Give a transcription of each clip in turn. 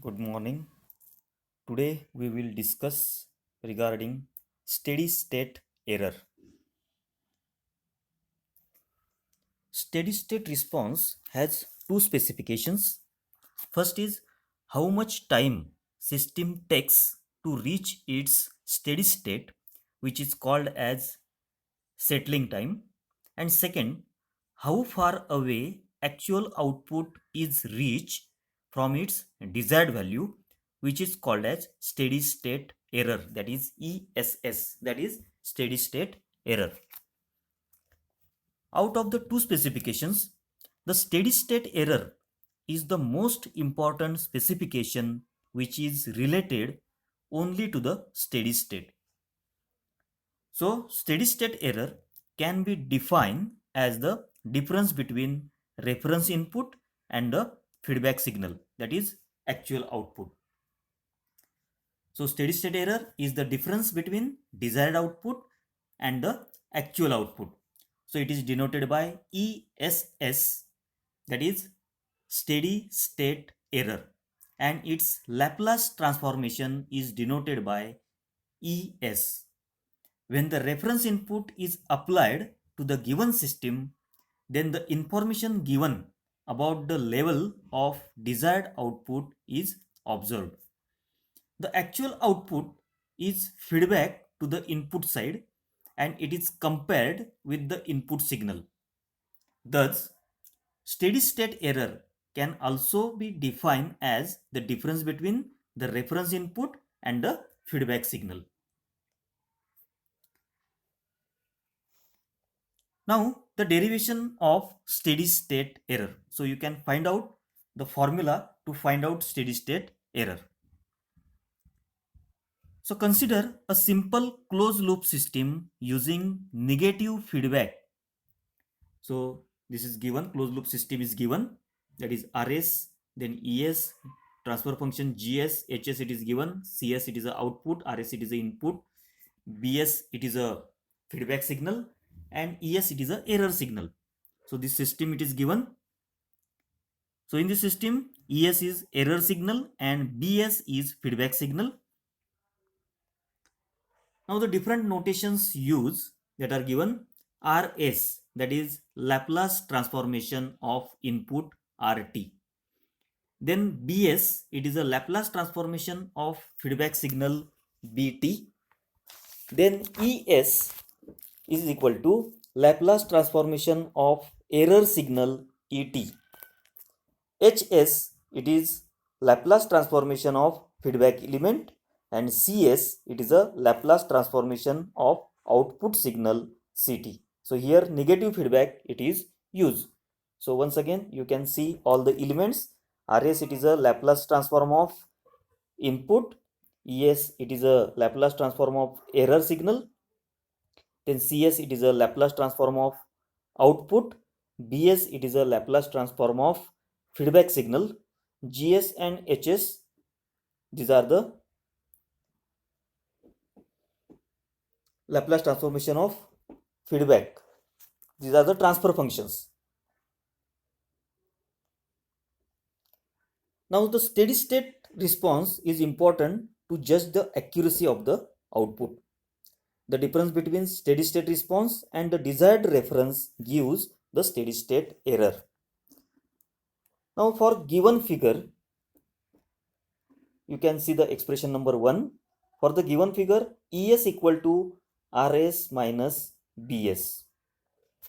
Good morning. Today we will discuss regarding steady state error. Steady state response has two specifications. First is how much time system takes to reach its steady state, which is called as settling time. And second, how far away actual output is reached from its desired value, which is called as steady state error, that is ESS, that is steady state error. Out of the two specifications, the steady state error is the most important specification which is related only to the steady state. So, steady state error can be defined as the difference between reference input and the feedback signal, that is actual output. So, steady state error is the difference between desired output and the actual output. So, it is denoted by ESS, that is steady state error, and its Laplace transformation is denoted by ES. When the reference input is applied to the given system, then the information given about the level of desired output is observed. The actual output is feedback to the input side and it is compared with the input signal. Thus, steady state error can also be defined as the difference between the reference input and the feedback signal. Now, the derivation of steady state error. So, you can find out the formula to find out steady state error. So, consider a simple closed loop system using negative feedback. So, this is given, closed loop system is given, that is RS, then ES, transfer function GS, HS it is given, CS it is a output, RS it is a input, BS it is a feedback signal, and ES it is a error signal. So this system it is given. So in this system, ES is error signal and BS is feedback signal. Now the different notations used that are given. RS, that is Laplace transformation of input RT. Then BS, it is a Laplace transformation of feedback signal BT. Then ES is equal to Laplace transformation of error signal ET. HS, it is Laplace transformation of feedback element, and CS, it is a Laplace transformation of output signal CT. So here negative feedback it is used. So once again you can see all the elements. RS, it is a Laplace transform of input. ES, it is a Laplace transform of error signal. Then CS, it is a Laplace transform of output. BS, it is a Laplace transform of feedback signal. GS and HS, these are the Laplace transformation of feedback. These are the transfer functions. Now the steady state response is important to judge the accuracy of the output. The difference between steady state response and the desired reference gives the steady state error. Now for given figure, you can see the expression number 1. For the given figure, ES equal to RS minus BS.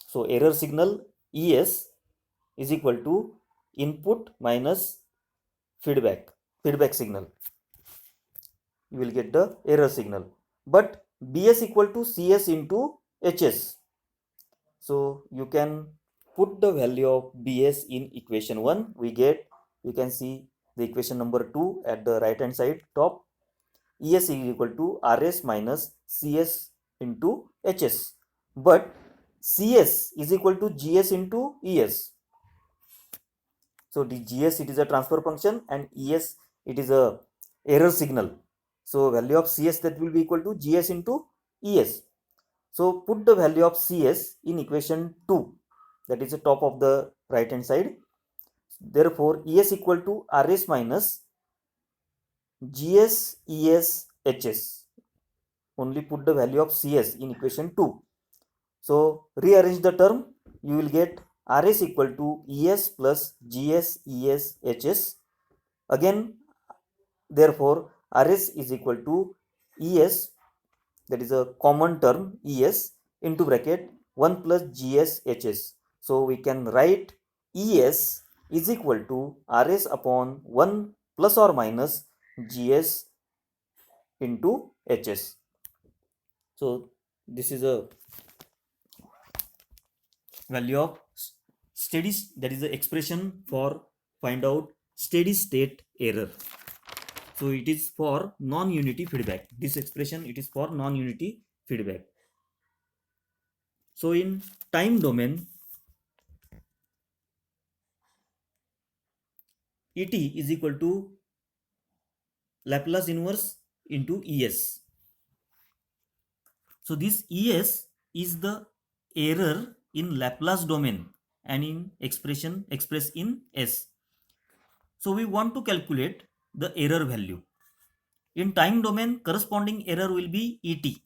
So error signal ES is equal to input minus feedback signal. You will get the error signal. But BS equal to CS into HS. So you can put the value of BS in equation 1. You can see the equation number 2 at the right hand side top. ES is equal to RS minus CS into HS. But CS is equal to GS into ES. So the GS, it is a transfer function, and ES, it is a error signal. So value of CS, that will be equal to GS into ES. So put the value of CS in equation 2, that is the top of the right hand side. Therefore ES equal to RS minus GS, ES, HS. Only put the value of CS in equation 2. So rearrange the term, you will get RS equal to ES plus GS, ES, HS. Again, therefore, RS is equal to ES, that is a common term, ES into bracket 1 plus GS, HS. So we can write ES is equal to RS upon 1 plus or minus GS into HS. So this is a value of steady, that is the expression for find out steady state error. So it is for non-unity feedback. This expression, it is for non-unity feedback. So in time domain, Et is equal to Laplace inverse into Es. So this Es is the error in Laplace domain and in expression expressed in S. So we want to calculate the error value. In time domain, corresponding error will be Et.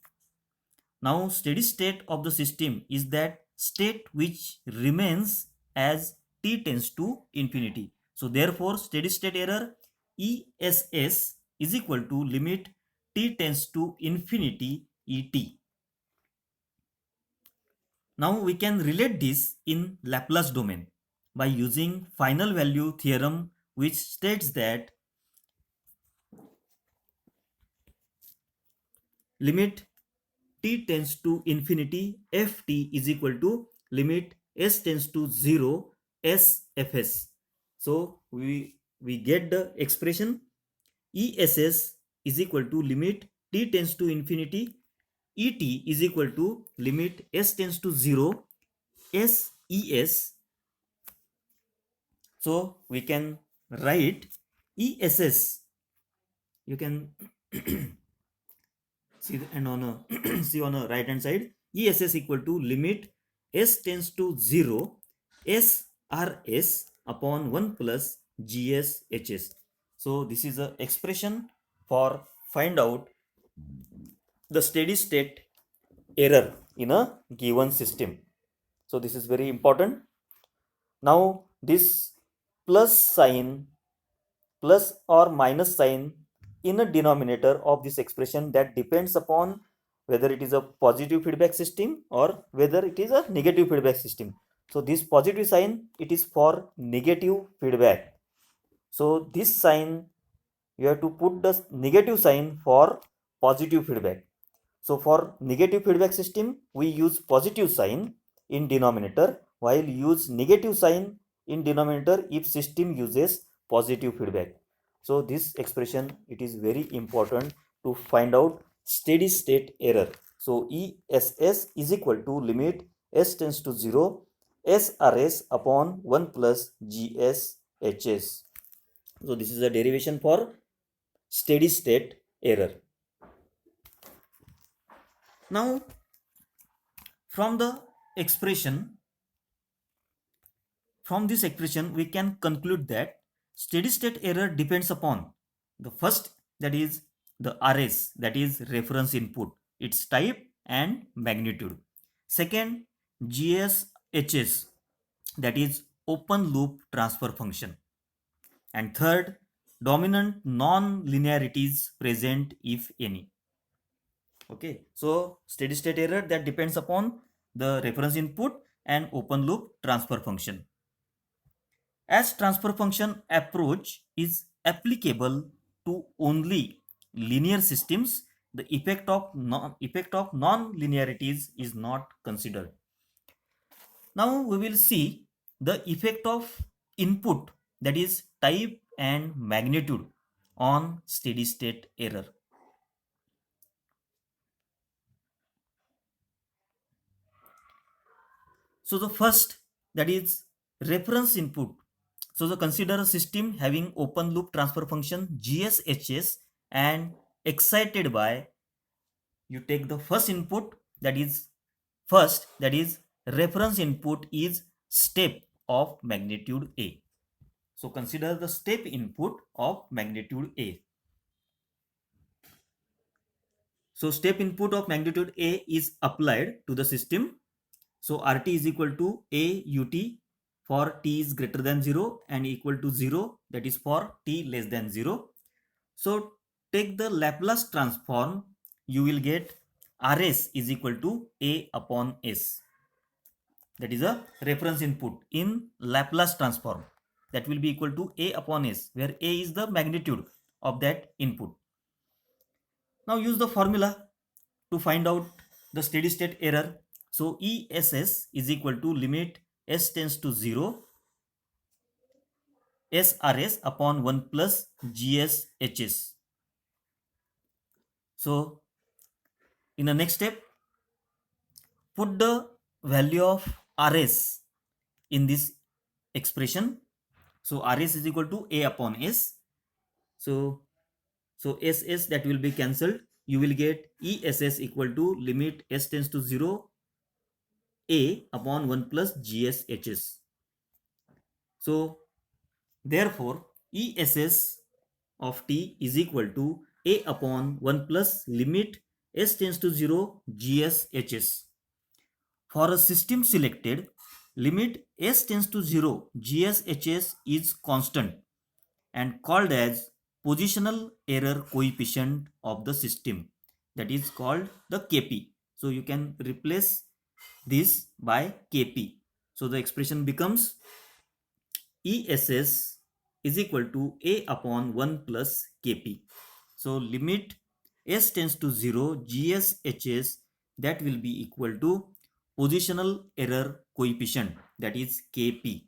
Now steady state of the system is that state which remains as t tends to infinity. So therefore steady state error ESS is equal to limit t tends to infinity Et. Now we can relate this in Laplace domain by using final value theorem, which states that limit t tends to infinity ft is equal to limit s tends to 0 sfs. So we get the expression ess is equal to limit t tends to infinity et is equal to limit s tends to 0 ses. So we can write ess, you can see and on a see on a right hand side, ess equal to limit s tends to 0 srs upon 1 plus gshs. So this is a expression for find out the steady state error in a given system. So this is very important. Now this plus sign, plus or minus sign in a denominator of this expression, that depends upon whether it is a positive feedback system or whether it is a negative feedback system. So this positive sign, it is for negative feedback. So this sign, you have to put the negative sign for positive feedback. So for negative feedback system, we use positive sign in denominator, while use negative sign in denominator if system uses positive feedback. So this expression, it is very important to find out steady state error. So ESS is equal to limit s tends to 0 SRS upon 1 plus GSHS. So this is a derivation for steady state error. Now from the expression, from this expression we can conclude that steady state error depends upon the first, that is the RS, that is reference input, its type and magnitude. Second, GSHS, that is open loop transfer function. And third, dominant non-linearities present if any. Okay, so steady state error that depends upon the reference input and open loop transfer function. As transfer function approach is applicable to only linear systems, the effect of non-linearities is not considered. Now we will see the effect of input, that is type and magnitude, on steady state error. So the first, that is reference input. So the consider a system having open loop transfer function GSHS and excited by, you take the first input, that is reference input is step of magnitude A. So consider the step input of magnitude A. So step input of magnitude A is applied to the system. So RT is equal to A ut for t is greater than 0 and equal to 0, that is for t less than 0. So take the Laplace transform, you will get Rs is equal to A upon S. That is a reference input in Laplace transform. That will be equal to A upon S, where A is the magnitude of that input. Now use the formula to find out the steady state error. So ESS is equal to limit S tends to 0 SRS upon 1 plus GSHS. So in the next step, put the value of Rs in this expression. So Rs is equal to A upon S. So SS that will be cancelled. You will get ESS equal to limit S tends to 0 A upon 1 plus GSHS. So therefore ESS of t is equal to A upon 1 plus limit S tends to 0 GSHS. For a system selected, limit S tends to 0 GSHS is constant and called as positional error coefficient of the system, that is called the Kp. So you can replace this by Kp. So the expression becomes ESS is equal to A upon 1 plus Kp. So limit S tends to 0 GSHS, that will be equal to positional error coefficient, that is Kp.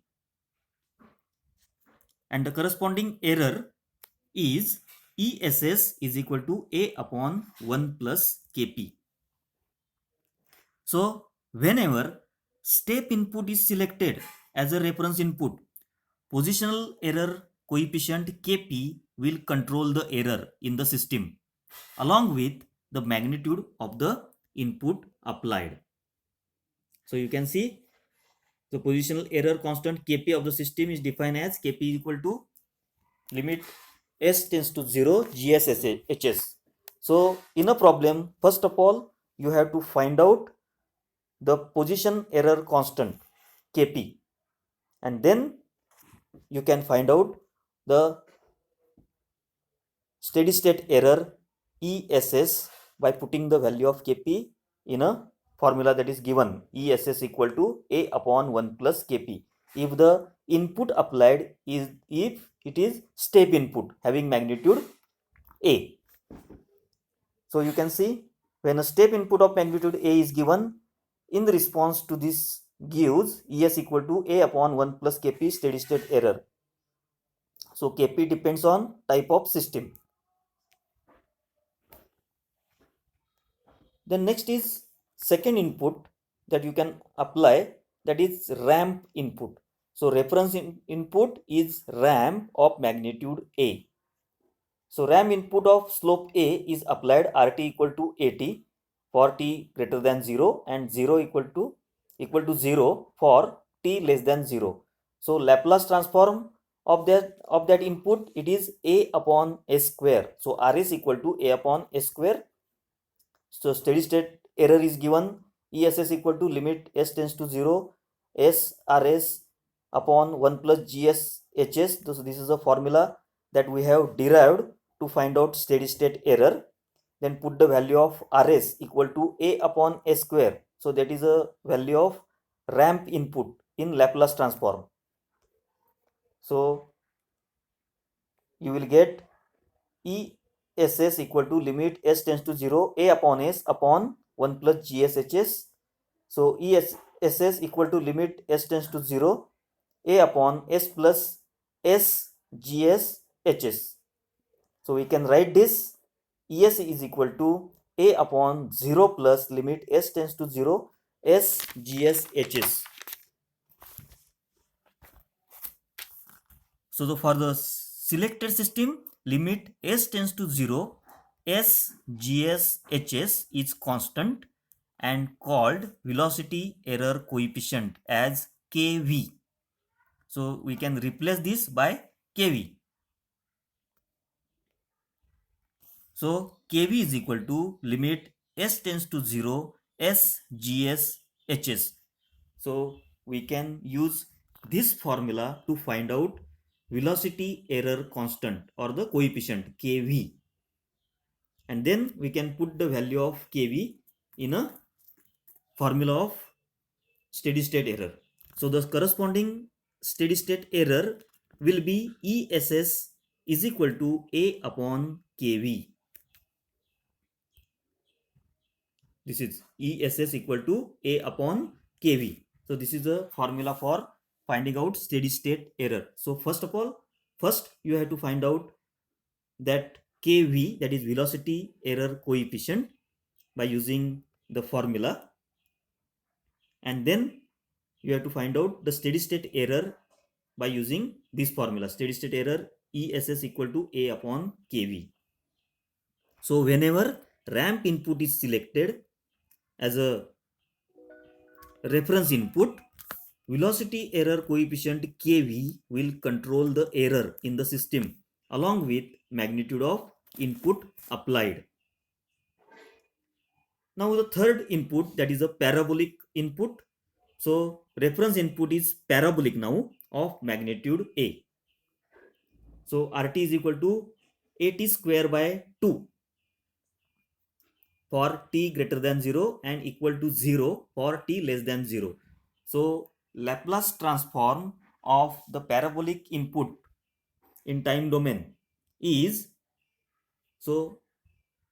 And the corresponding error is ESS is equal to A upon 1 plus Kp. So whenever step input is selected as a reference input, positional error coefficient Kp will control the error in the system along with the magnitude of the input applied. So you can see the positional error constant Kp of the system is defined as Kp equal to limit S tends to 0 GSHS. So in a problem, first of all, you have to find out the position error constant Kp, and then you can find out the steady state error ESS by putting the value of Kp in a formula that is given, ESS equal to A upon 1 plus Kp. If the input applied is, if it is step input having magnitude A. So you can see when a step input of magnitude A is given, in the response to this gives ES equal to A upon 1 plus Kp steady state error. So Kp depends on type of system. Then next is second input that you can apply, that is ramp input. So reference input is ramp of magnitude A. So ramp input of slope A is applied RT equal to AT for t greater than 0 and 0 equal to 0 for t less than 0. So Laplace transform of that input, it is A upon S square. So R is equal to A upon S square. So steady state error is given, ESS equal to limit S tends to 0 SRS upon 1 plus GSHS. So this is a formula that we have derived to find out steady state error. Then put the value of Rs equal to A upon S square. So that is a value of ramp input in Laplace transform. So you will get ESS equal to limit S tends to 0 A upon S upon 1 plus GSHS. So ESS equal to limit S tends to 0 A upon S plus SGSHS. So we can write this, ES is equal to A upon 0 plus limit S tends to 0 SGSHS. So for the selected system, limit S tends to 0 SGSHS is constant and called velocity error coefficient as Kv. So we can replace this by Kv. So Kv is equal to limit s tends to 0 s gs hs. So we can use this formula to find out velocity error constant or the coefficient Kv, and then we can put the value of Kv in a formula of steady state error. So the corresponding steady state error will be ESS is equal to A upon KV. This is ESS equal to A upon KV. So this is the formula for finding out steady state error. So first of all, first you have to find out that KV, that is velocity error coefficient, by using the formula, and then you have to find out the steady state error by using this formula, steady state error ESS equal to A upon KV. So whenever ramp input is selected as a reference input, velocity error coefficient Kv will control the error in the system along with magnitude of input applied. Now the third input, that is a parabolic input. So reference input is parabolic now of magnitude A. So RT is equal to AT square by 2 for t greater than 0 and equal to 0 for t less than 0. So Laplace transform of the parabolic input in time domain is, so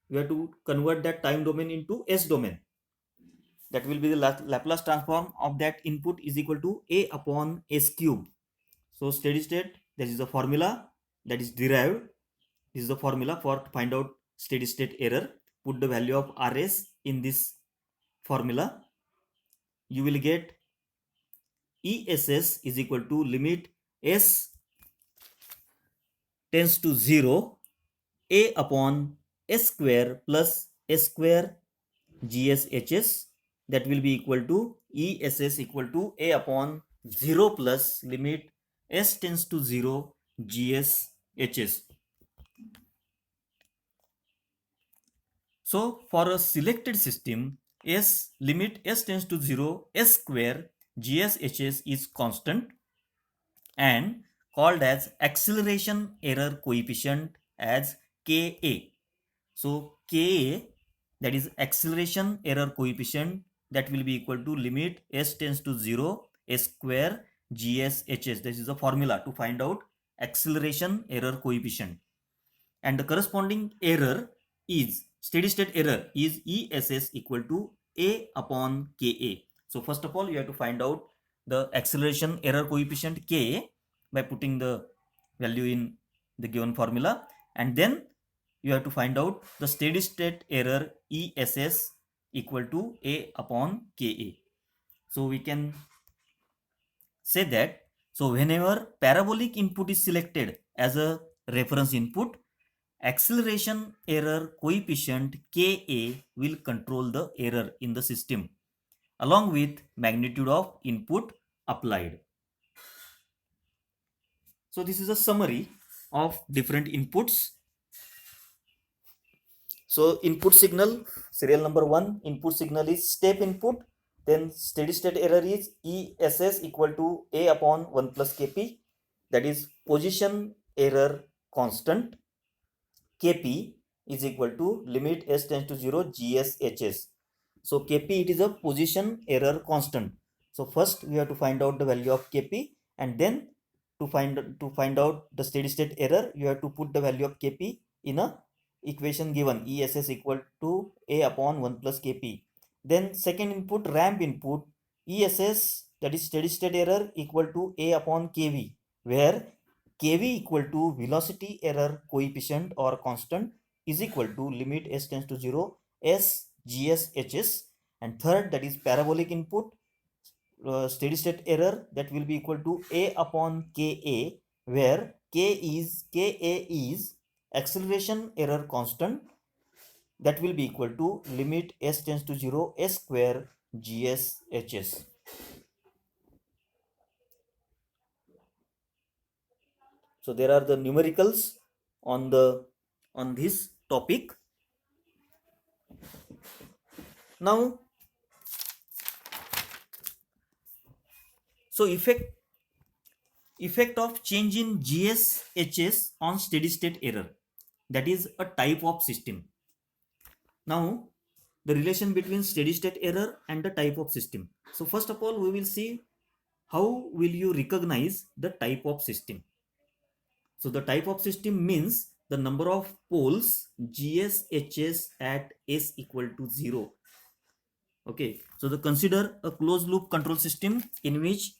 we have to convert that time domain into S domain. That will be the Laplace transform of that input is equal to A upon S cube. So steady state, that is the formula that is derived. This is the formula for to find out steady state error. Put the value of Rs in this formula. You will get ESS is equal to limit S tends to 0 A upon S square plus S square GSHS. That will be equal to ESS equal to A upon 0 plus limit S tends to 0 GSHS. So for a selected system, S limit S tends to 0 S square GSHS is constant and called as acceleration error coefficient as Ka. So Ka, that is acceleration error coefficient, that will be equal to limit S tends to 0 S square GSHS. This is the formula to find out acceleration error coefficient. And the corresponding error is, steady state error is ESS equal to A upon Ka. So first of all, you have to find out the acceleration error coefficient Ka by putting the value in the given formula, and then you have to find out the steady state error ESS equal to A upon Ka. So we can say that, so whenever parabolic input is selected as a reference input, acceleration error coefficient Ka will control the error in the system along with magnitude of input applied. So this is a summary of different inputs. So input signal, serial number 1 input signal is step input. Then steady state error is ESS equal to A upon 1 plus Kp, that is position error constant. Kp is equal to limit S tends to 0 GSHS. So Kp, it is a position error constant. So first we have to find out the value of Kp, and then to find out the steady state error, you have to put the value of Kp in a equation given, ESS equal to A upon 1 plus Kp. Then second input, ramp input, ESS, that is steady state error, equal to A upon Kv, where Kv equal to velocity error coefficient or constant is equal to limit S tends to 0 S GSHS. And third, that is parabolic input, steady state error, that will be equal to A upon Ka, where Ka is acceleration error constant, that will be equal to limit S tends to 0 S square GSHS. So there are the numericals on this topic. Now, so effect of change in GSHS on steady state error, that is a type of system. Now, the relation between steady state error and the type of system. So first of all, we will see how will you recognize the type of system. So the type of system means the number of poles GSHS at S equal to 0. Okay, so consider a closed loop control system in which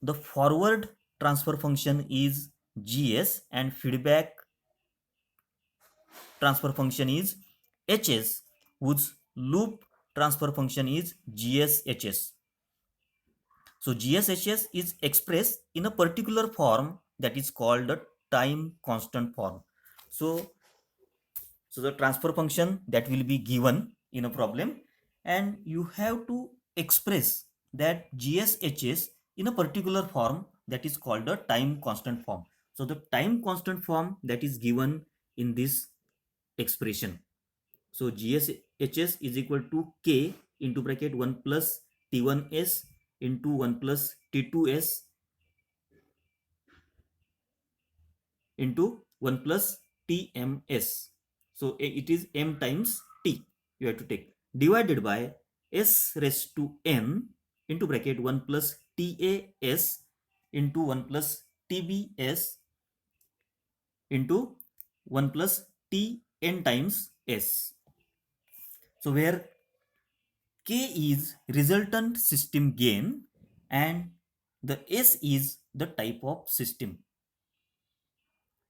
the forward transfer function is GS and feedback transfer function is HS, whose loop transfer function is GSHS. So GSHS is expressed in a particular form that is called the time constant form. So the transfer function that will be given in a problem, and you have to express that GSHS in a particular form that is called the time constant form. So the time constant form that is given in this expression. So GSHS is equal to K into bracket 1 plus T1S into 1 plus T2S into 1 plus TMS. So it is M times T you have to take, divided by S raised to N into bracket 1 plus TAS into 1 plus TBS into 1 plus Tn times S. So where K is resultant system gain and the S is the type of system.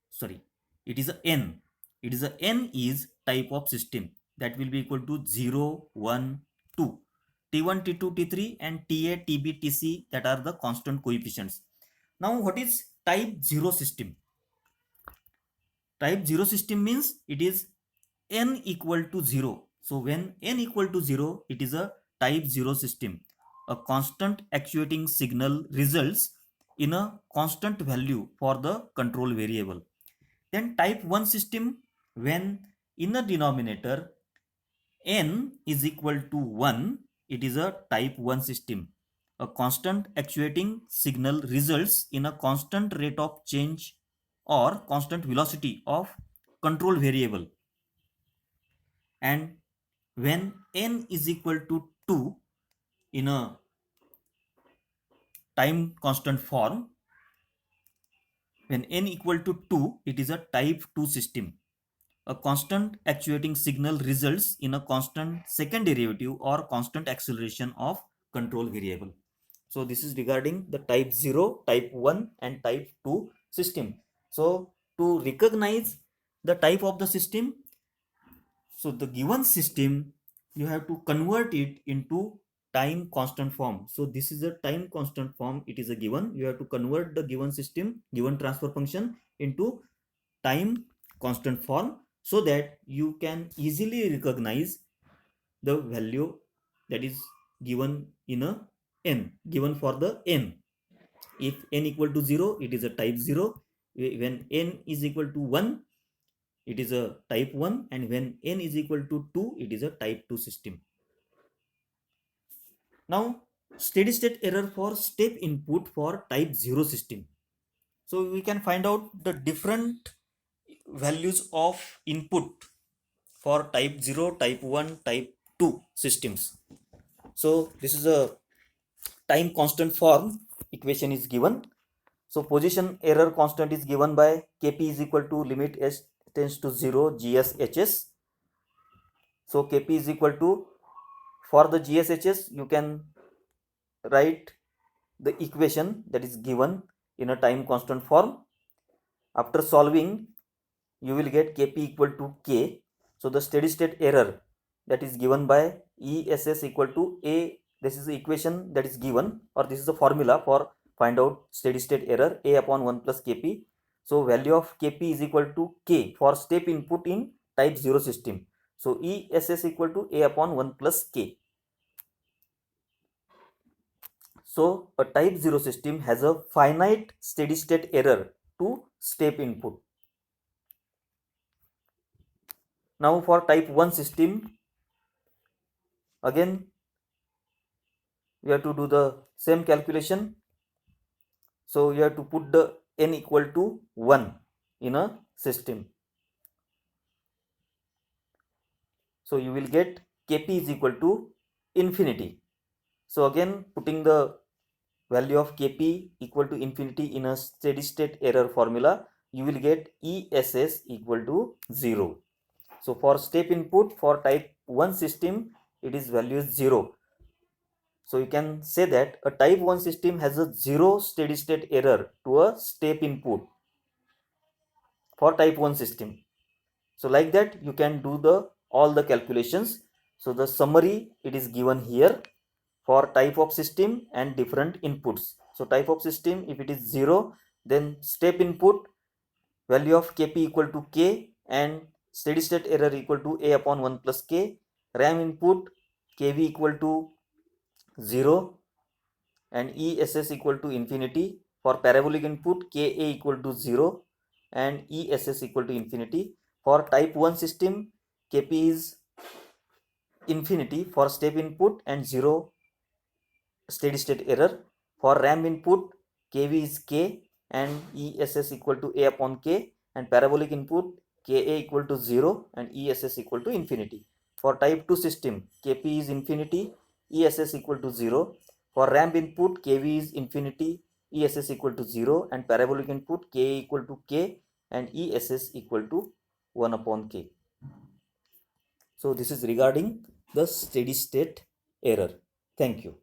Sorry, it is a N. It is a N is type of system, that will be equal to 0, 1, 2. T1, T2, T3 and TA, TB, TC, that are the constant coefficients. Now what is type 0 system? Type 0 system means it is N equal to 0. So when N equal to 0, it is a type 0 system. A constant actuating signal results in a constant value for the control variable. Then type 1 system, when in the denominator N is equal to 1, it is a type 1 system. A constant actuating signal results in a constant rate of change or constant velocity of control variable. And when N is equal to 2 in a time constant form, when N equal to 2, it is a type 2 system. A constant actuating signal results in a constant second derivative or constant acceleration of control variable. So this is regarding the type 0, type 1 and type 2 system. So to recognize the type of the system, so the given system, you have to convert it into time constant form. So this is a time constant form, it is a given. You have to convert the given system, given transfer function into time constant form, so that you can easily recognize the value that is given in a N, given for the N. If N equal to 0, it is a type 0. When N is equal to 1, it is a type 1, and when N is equal to 2, it is a type 2 system. Now, steady state error for step input for type 0 system. So we can find out the different values of input for type 0, type 1, type 2 systems. So this is a time constant form equation is given. So position error constant is given by Kp is equal to limit s tends to 0 GSHS. So Kp is equal to, for the GSHS you can write the equation that is given in a time constant form. After solving, you will get Kp equal to K. So the steady state error that is given by ESS equal to A. This is the equation that is given, or this is the formula for find out steady state error, A upon 1 plus Kp. So value of Kp is equal to K for step input in type 0 system. So ESS equal to A upon 1 plus K. So a type 0 system has a finite steady state error to step input. Now for type 1 system, again we have to do the same calculation. So you have to put the n equal to 1 in a system. So you will get Kp is equal to infinity. So again putting the value of Kp equal to infinity in a steady state error formula, you will get ESS equal to 0. So for step input for type 1 system, it is value is 0. So you can say that a type 1 system has a 0 steady state error to a step input for type 1 system. So like that you can do the all the calculations. So the summary it is given here for type of system and different inputs. So type of system, if it is 0, then step input value of Kp equal to k and steady state error equal to a upon 1 plus k. RAM input Kv equal to 0 and ESS equal to infinity. For parabolic input Ka equal to 0 and ESS equal to infinity. For type 1 system, Kp is infinity for step input and 0 steady state error. For RAM input, Kv is k and ESS equal to a upon k, and parabolic input Ka equal to 0 and ESS equal to infinity. For type 2 system, Kp is infinity, ESS equal to 0. For RAM input, Kv is infinity, ESS equal to 0, and parabolic input Ka equal to k and ESS equal to 1 upon k. So this is regarding the steady state error. Thank you.